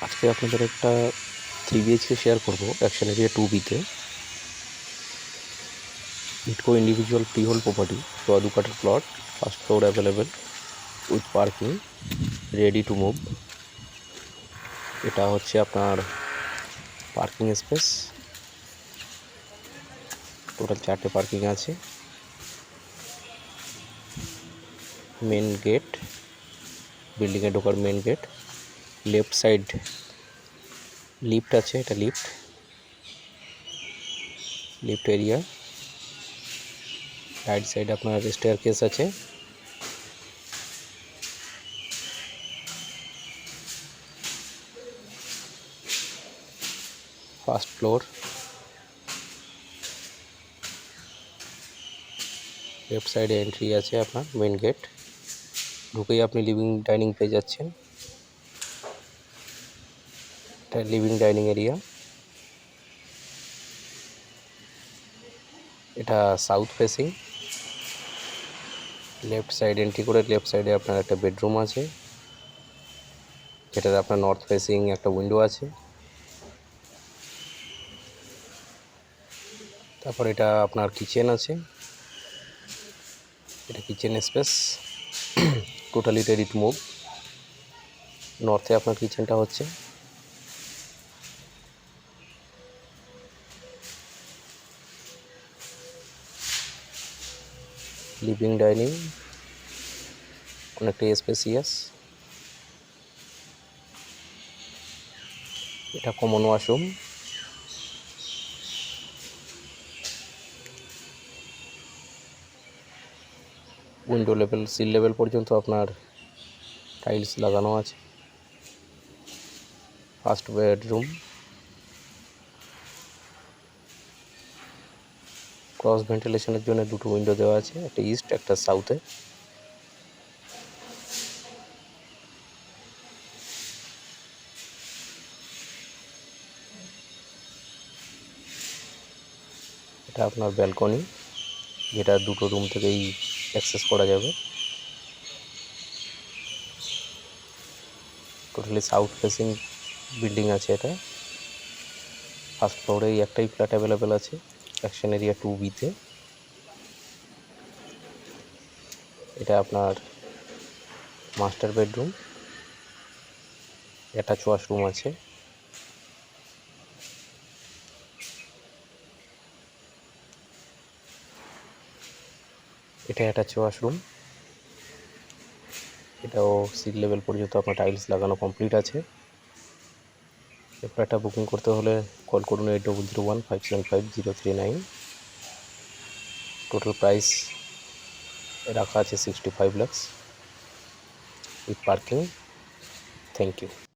আজকে আপনাদের একটা 3 BHK শেয়ার করব অ্যাকশন এরিয়া 2B-তে। ইটকো ইন্ডিভিজুয়াল ফ্রি হোল্ড প্রপার্টি, 14 কাঠার plot, first floor available with parking, ready to move. এটা হচ্ছে আপনার পার্কিং স্পেস, টোটাল 4টে পার্কিং আছে। মেন গেট, বিল্ডিংয়ে ঢোকার main gate, left side lift আছে, এটা লিফট এরিয়া। রাইট সাইড আপনার স্টেয়ারকেস আছে। ফার্স্ট ফ্লোর, লেফট সাইডে এন্ট্রি আছে আপনার মেন গেট। ঢুকেই আপনি লিভিং ডাইনিং পেয়ে যাচ্ছেন। এটা লিভিং ডাইনিং এরিয়া। এটা south facing. Left side entry করে লেফট সাইডে আপনার একটা বেডরুম আছে, যেটাতে আপনার নর্থ ফেসিং একটা উইন্ডো আছে। তারপর এটা আপনার কিচেন আছে, এটা kitchen space, totally ready to move. নর্থে আপনার কিচেনটা হচ্ছে। লিভিং ডাইনিং অনেকটা স্পেসিয়াস। এটা common washroom. Window level sill level পর্যন্ত আপনার টাইলস লাগানো আছে। ফার্স্ট বেডরুম, ক্রস ভেন্টিলেশনের জন্য দুটো উইন্ডো দেওয়া আছে, একটা ইস্ট একটা সাউথে। এটা আপনার ব্যালকনি, যেটা দুটো রুম থেকেই অ্যাক্সেস করা যাবে। টোটালি সাউথ ফেসিং বিল্ডিং আছে এটা। ফার্স্ট ফ্লোরেই একটাই ফ্ল্যাট অ্যাভেলেবেল আছে অ্যাকশন এরিয়া 2B-তে। এটা আপনার মাস্টার বেডরুম, অ্যাটাচ ওয়াশরুম আছে। এটা অ্যাটাচ ওয়াশরুম, এটাও সিল লেভেল পর্যন্ত আপনার টাইলস লাগানো কমপ্লিট আছে। এই ফ্ল্যাটটা বুকিং করতে হলে কল করুন 8001575039। টোটাল প্রাইস রাখা আছে 65 lakhs with parking. Thank you.